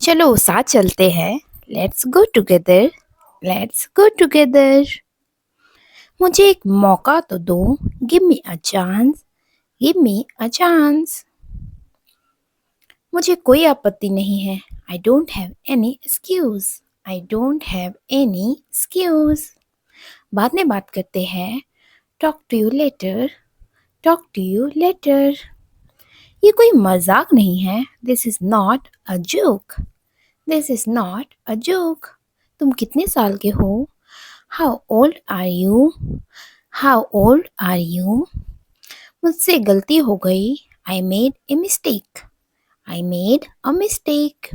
चलो साथ चलते हैं। Let's go together. Let's go together. मुझे एक मौका तो दो। Give me a chance. Give me a chance. मुझे कोई आपत्ति नहीं है। I don't have any excuse. I don't have any excuse. बाद में बात करते हैं। Talk to you later. Talk to you later. ये कोई मजाक नहीं है। This is not a joke. This is not a joke. तुम कितने साल के हो? How old are you? How old are you? मुझसे गलती हो गई। I made a mistake. I made a mistake.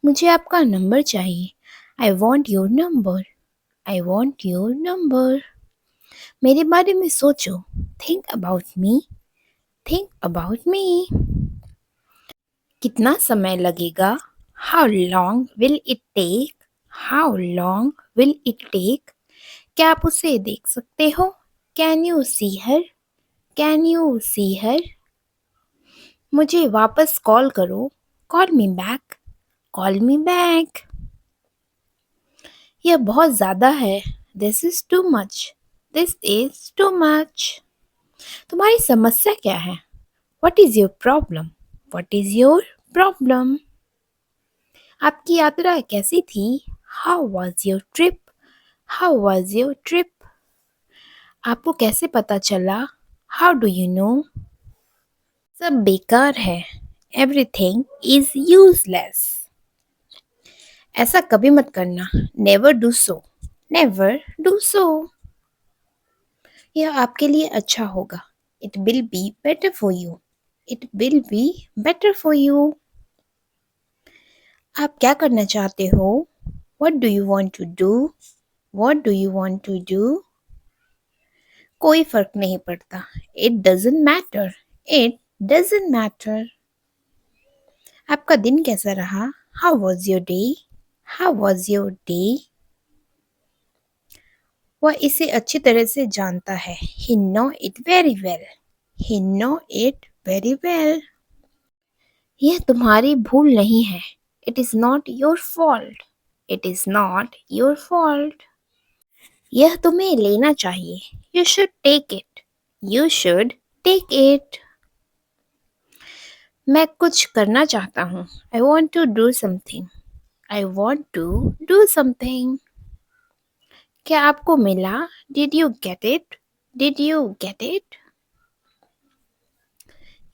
मुझे आपका नंबर चाहिए। I want your number. I want your number. मेरे बारे में सोचो। Think about me. Think about me. कितना समय लगेगा? How long will it take? How long will it take? क्या आप उसे देख सकते हो? Can you see her? Can you see हर? मुझे वापस कॉल करो। Call me back. Call me back. यह बहुत ज़्यादा है। This is too much. This is too much. तुम्हारी समस्या क्या है? What is your problem? What is your problem? आपकी यात्रा कैसी थी? How was your trip? How was your trip? आपको कैसे पता चला? How do you know? सब बेकार है। Everything is useless. ऐसा कभी मत करना। Never do so. Never do so. यह आपके लिए अच्छा होगा। It will be better for you. It will be better for you. आप क्या करना चाहते हो? What do you want to do? What do you want to do? कोई फर्क नहीं पड़ता। It doesn't matter. It doesn't matter. आपका दिन कैसा रहा? How was your day? How was your day? वह इसे अच्छी तरह से जानता है। He know it very well. He know it very well. यह तुम्हारी भूल नहीं है। It is not your fault. It is not your fault. यह तुम्हें लेना चाहिए। You should take it. You should take it. मैं कुछ करना चाहता हूँ। I want to do something. I want to do something. क्या आपको मिला? Did you get it? Did you get it?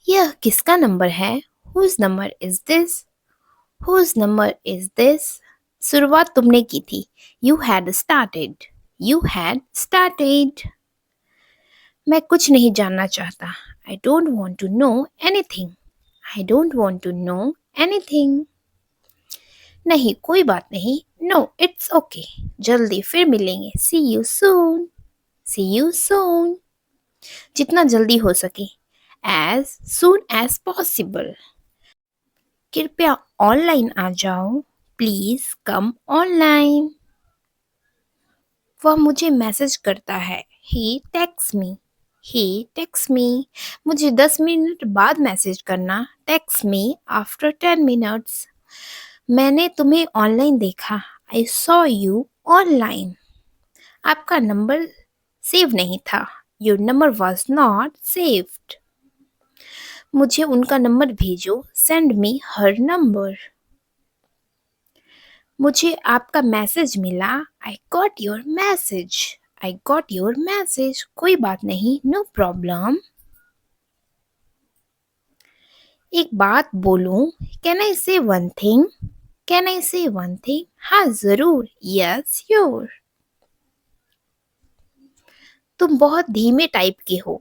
यह किसका नंबर है? Whose number is this? Whose number is this? शुरुआत तुमने की थी। You had started. You had started. मैं कुछ नहीं जानना चाहता। I don't want to know anything. I don't want to know anything. नहीं, कोई बात नहीं। No, it's okay. जल्दी फिर मिलेंगे। See you soon. See you soon. जितना जल्दी हो सके। As soon as possible. कृपया ऑनलाइन आ जाओ। Please come online. वह मुझे मैसेज करता है। ही टेक्स्ट मी। ही टेक्स्ट मी। मुझे 10 मिनट बाद मैसेज करना। Text me after 10 minutes. मैंने तुम्हें ऑनलाइन देखा। I saw you online. आपका नंबर सेव नहीं था। Your number was not saved. मुझे उनका नंबर भेजो। सेंड मी हर नंबर। मुझे आपका मैसेज मिला। I got your message. I got your message. कोई बात नहीं। No problem. एक बात बोलूं? कैन आई से वन थिंग? कैन आई से वन थिंग? हाँ जरूर। Yes your. तुम बहुत धीमे टाइप के हो।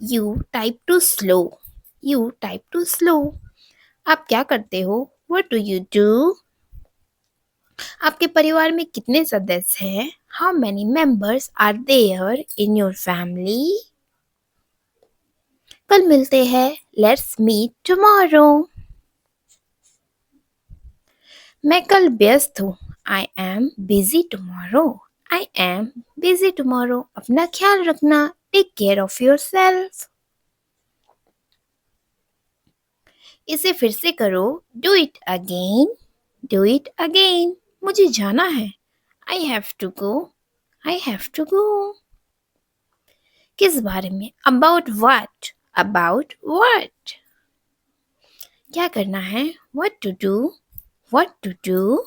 You type too slow. You type too slow. आप क्या करते हो? What do you do? आपके परिवार में कितने सदस्य हैं? How many members are there in your family? कल मिलते हैं। Let's meet tomorrow. मैं कल व्यस्त हूँ। I am busy tomorrow. I am busy tomorrow. अपना ख्याल रखना। Take care of yourself. इसे फिर से करो। Do it again. Do it again. मुझे जाना है. I have to go. I have to go. किस बारे में? About what? About what? क्या करना है? What to do? What to do?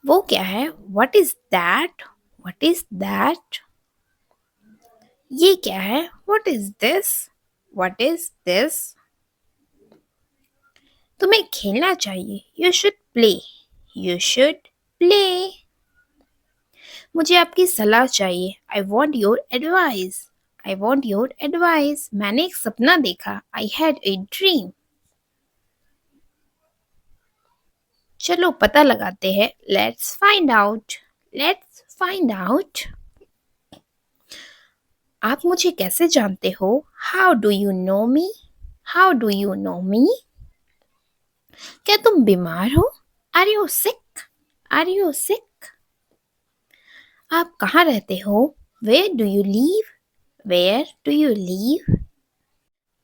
वो क्या है? What is that? What is that? ये क्या है? What is this? What is this? तुम्हें खेलना चाहिए. You should play. You should play. मुझे आपकी सलाह चाहिए. I want your advice. I want your advice. मैंने एक सपना देखा. I had a dream. चलो पता लगाते हैं. Let's find out. Let's find out. आप मुझे कैसे जानते हो? How do you know me? How do you know me? क्या तुम बीमार हो? Are you sick? Are you sick? आप कहाँ रहते हो? Where do you live? Where do you live?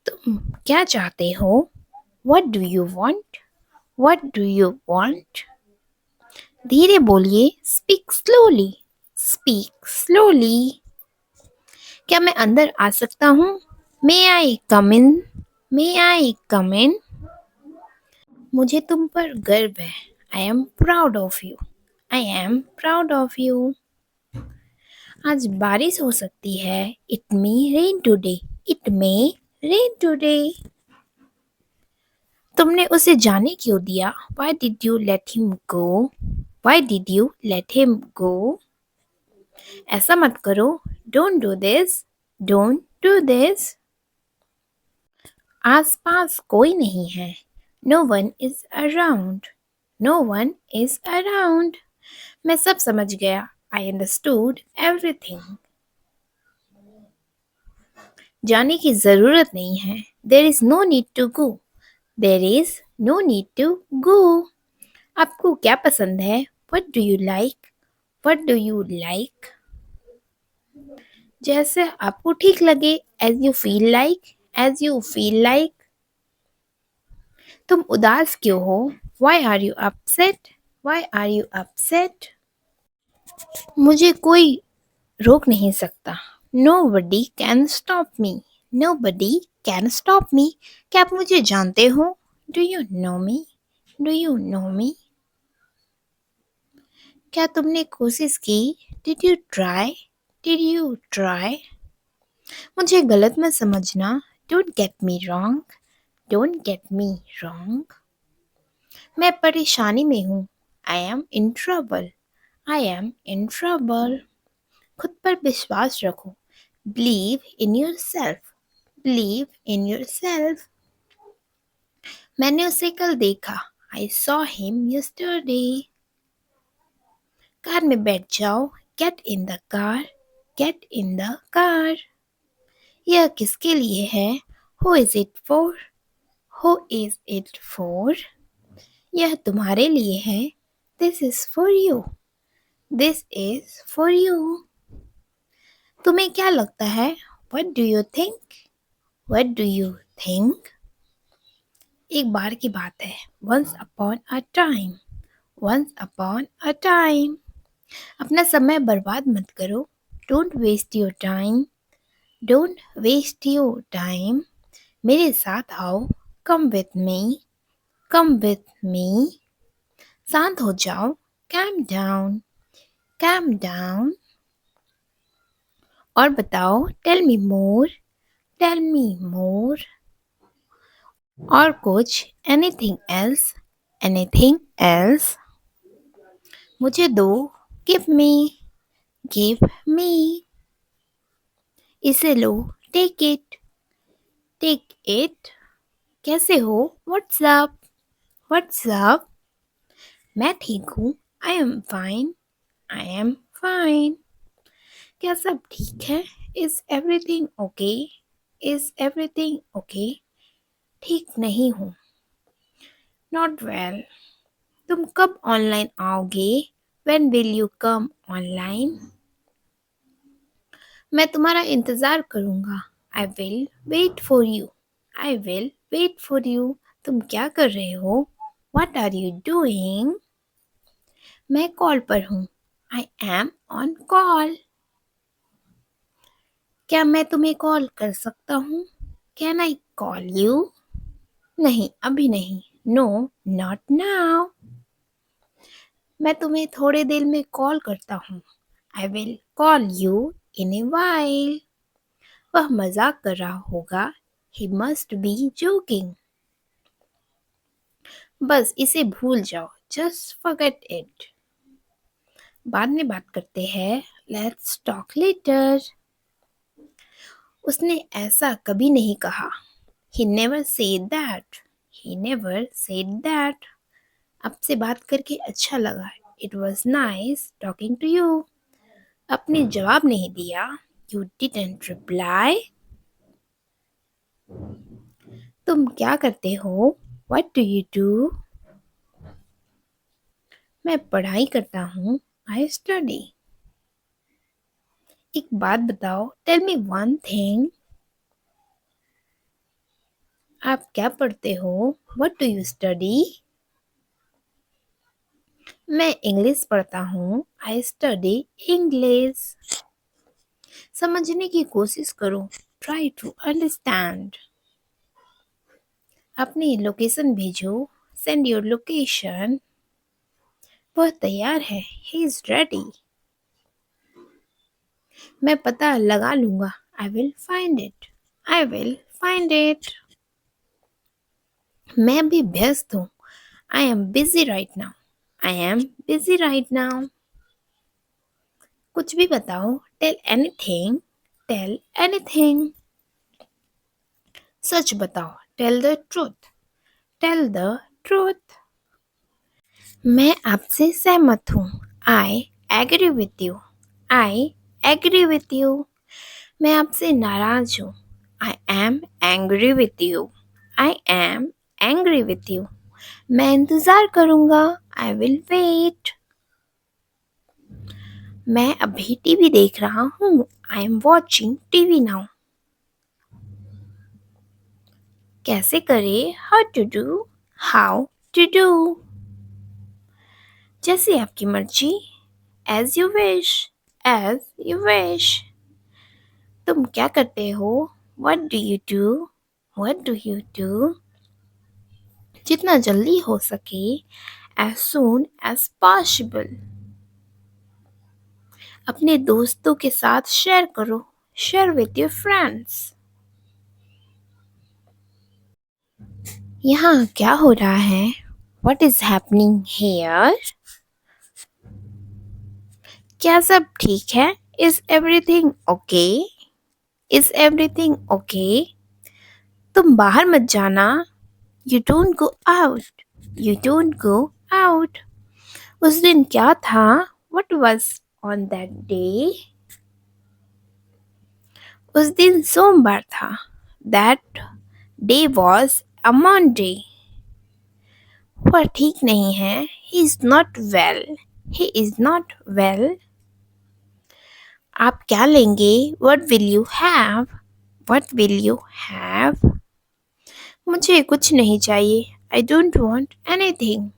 तुम क्या चाहते हो? What do you want? What do you want? धीरे बोलिए. Speak slowly. Speak slowly. क्या मैं अंदर आ सकता हूँ? May I come in? May I come in? मुझे तुम पर गर्व है. I am proud of you. I am proud of you. आज बारिश हो सकती है. It may rain today. It may rain today. तुमने उसे जाने क्यों दिया? Why did you let him go? Why did you let him go? ऐसा मत करो. Don't do this. Don't do this. आसपास कोई नहीं है. No one is around. No one is around. मैं सब समझ गया. I understood everything. जाने की जरूरत नहीं है. There is no need to go. There is no need to go. आपको क्या पसंद है? What do you like? What do you like? जैसे आपको ठीक लगे. As you feel like. As you feel like. तुम उदास क्यों हो? Why are you upset? Why are you upset? मुझे कोई रोक नहीं सकता. Nobody can stop me. Nobody can stop me. क्या आप मुझे जानते हो? Do you know me? Do you know me? क्या तुमने कोशिश की? Did you try? Did you try? मुझे गलत मत समझना. Don't get me wrong. Don't get me wrong. मैं परेशानी में हूँ. I am in trouble. I am in trouble. खुद पर विश्वास रखो. Believe in yourself. Believe in yourself. मैंने उसे कल देखा. I saw him yesterday. Car में बैठ जाओ. Get in the car. Get in the car. यह किसके लिए है? Who is it for? Who is it for? यह तुम्हारे लिए है. This is for you. This is for you. तुम्हें क्या लगता है? What do you think? What do you think? एक बार की बात है. Once upon a time. Once upon a time. अपना समय बर्बाद मत करो. Don't waste your time. Don't waste your time. मेरे साथ आओ. Come with me. Come with me. शांत हो जाओ. Calm down. Calm down. और बताओ. Tell me more. Tell me more. और कुछ. Anything else. Anything else. मुझे दो. Give me. Give me. इसे लो. Take it. Take it. कैसे हो? What's up? What's up? मैं ठीक हूँ. I am fine. I am fine. क्या सब ठीक है? Is everything okay? Is everything okay? ठीक नहीं हूँ. Not well. तुम कब ऑनलाइन आओगे? When will you come online? मैं तुम्हारा इंतज़ार करूँगा. I will wait for you. I will wait for you. तुम क्या कर रहे हो? What are you doing? मैं कॉल पर हूँ. I am on call. क्या मैं तुम्हें कॉल कर सकता हूँ? Can I call you? नहीं, अभी नहीं. No, not now. मैं तुम्हें थोड़े देर में कॉल करता हूँ. I will call you in a while. वह मजाक कर रहा होगा. He must be joking. बस इसे भूल जाओ. Just forget it. बाद में बात करते हैं. Let's talk later. उसने ऐसा कभी नहीं कहा. He never said that. He never said that. आपसे बात करके अच्छा लगा. It was nice talking to you. आपने जवाब नहीं दिया. You didn't reply. तुम क्या करते हो? What do you do? मैं पढ़ाई करता हूँ. I study. एक बात बताओ. Tell me one thing. आप क्या पढ़ते हो? What do you study? मैं इंग्लिश पढ़ता हूँ. I study English. समझने की कोशिश करो. Try to understand. अपनी लोकेशन भेजो. Send your location. वह तैयार है. He is ready. मैं पता लगा लूंगा. I will find it. I will find it. मैं अभी व्यस्त हूँ. I am busy right now. I am busy right now. कुछ भी बताओ. Tell anything. Tell anything. सच बताओ. Tell the truth. Tell the truth. मैं आपसे सहमत हूँ. I agree with you. I agree with you. मैं आपसे नाराज हूँ. I am angry with you. I am angry with you. मैं इंतज़ार करूँगा. I will wait. मैं अभी टीवी देख रहा हूँ. I am watching TV now. कैसे करें? How to do? How to do? जैसे आपकी मर्जी. As you wish. As you wish. तुम क्या करते हो? What do you do? What do you do? जितना जल्दी हो सके. As soon as possible. अपने दोस्तों के साथ शेयर करो. Share with your friends. यहाँ क्या हो रहा है? What is happening here? क्या सब ठीक है? Is everything okay? Is everything okay? तुम बाहर मत जाना. You don't go out. You don't go out. उस दिन क्या था? What was on that day? उस दिन सोमवार था. That day was a Monday. वह ठीक नहीं है. He is not well. He is not well. आप क्या लेंगे? What will you have? What will you have? मुझे कुछ नहीं चाहिए. I don't want anything.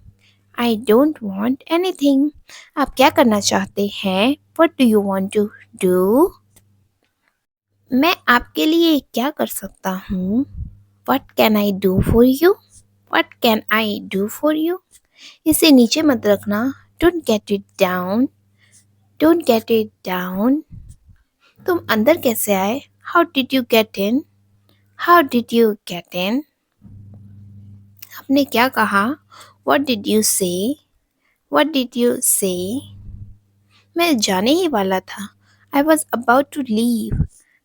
I don't want anything. आप क्या करना चाहते हैं? What do you want to do? मैं आपके लिए क्या कर सकता हूँ? What can I do for you? What can I do for you? इसे नीचे मत रखना. Don't get it down. Don't get it down. तुम अंदर कैसे आए? How did you get in? How did you get in? आपने क्या कहा? What did you say? What did you say? मैं जाने ही वाला था. I was about to leave.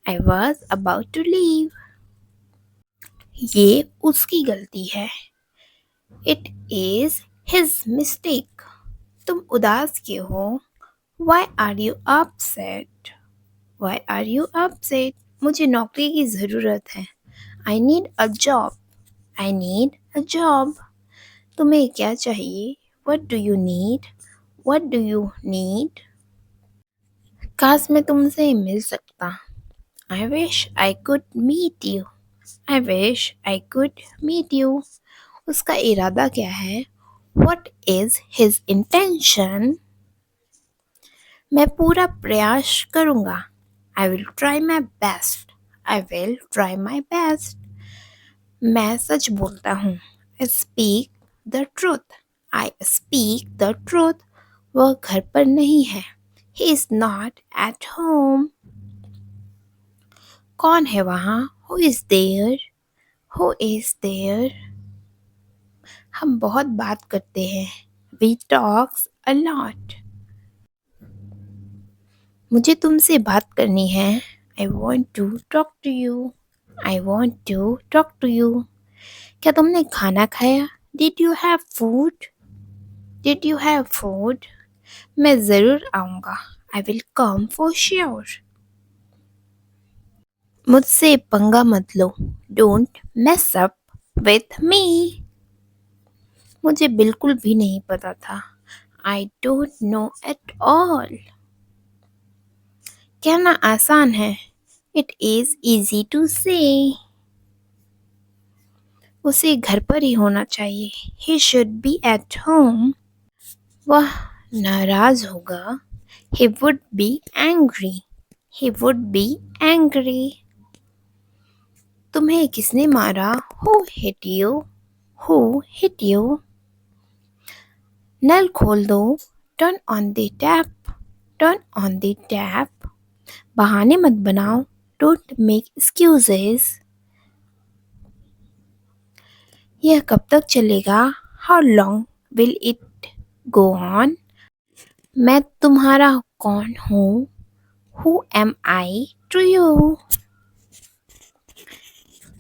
I was about to leave. ये उसकी गलती है. It is his mistake. तुम उदास क्यों हो? Why are you upset? Why are you upset? मुझे नौकरी की ज़रूरत है. I need a job. I need a job. तुम्हें क्या चाहिए? What do you need? What do you need? काश मैं तुमसे मिल सकता. I wish I could meet you. I wish I could meet you. उसका इरादा क्या है? What is his intention? मैं पूरा प्रयास करूँगा. I will try my best. I will try my best. मैं सच बोलता हूँ. I speak the truth. I speak the truth. वह घर पर नहीं है. He is not at home. कौन है वहाँ? Who is there? Who is there? हम बहुत बात करते हैं. We talks a lot. मुझे तुमसे बात करनी है. I want to talk to you. I want to talk to you. क्या तुमने खाना खाया? Did you have food? Did you have food? मैं ज़रूर आऊँगा. I will come for sure. मुझसे पंगा मत लो. Don't mess up with me. मुझे बिल्कुल भी नहीं पता था. I don't know at all. कहना आसान है. It is easy to say. उसे घर पर ही होना चाहिए. He should be at home. वह नाराज होगा. He would be angry. He would be angry. तुम्हें किसने मारा? Who hit you? Who hit you? नल खोल दो. Turn on the tap. Turn on the tap. बहाने मत बनाओ. Don't make excuses. यह कब तक चलेगा? How long will it go on? मैं तुम्हारा कौन हूँ? Who am I to you?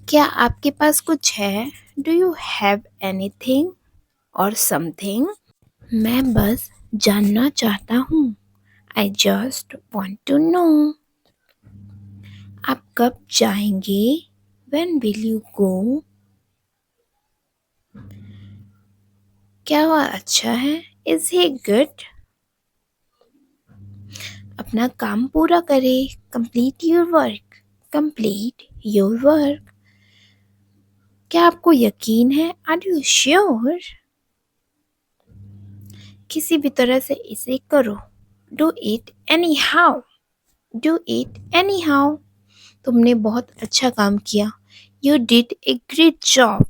क्या आपके पास कुछ है? Do you have anything or something? मैं बस जानना चाहता हूँ. I just want to know. आप कब जाएंगे? When will you go? क्या वह अच्छा है? Is he good? अपना काम पूरा करें. Complete your work. Complete your work. क्या आपको यकीन है? Are you sure? किसी भी तरह से इसे करो. Do it anyhow. Do it anyhow. तुमने बहुत अच्छा काम किया. You did a great job.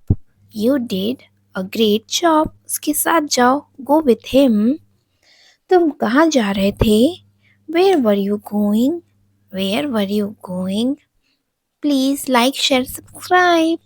You did a great job. उसके साथ जाओ. Go with him. तुम कहाँ जा रहे थे? Where were you going? Where were you going? Please like, share, subscribe.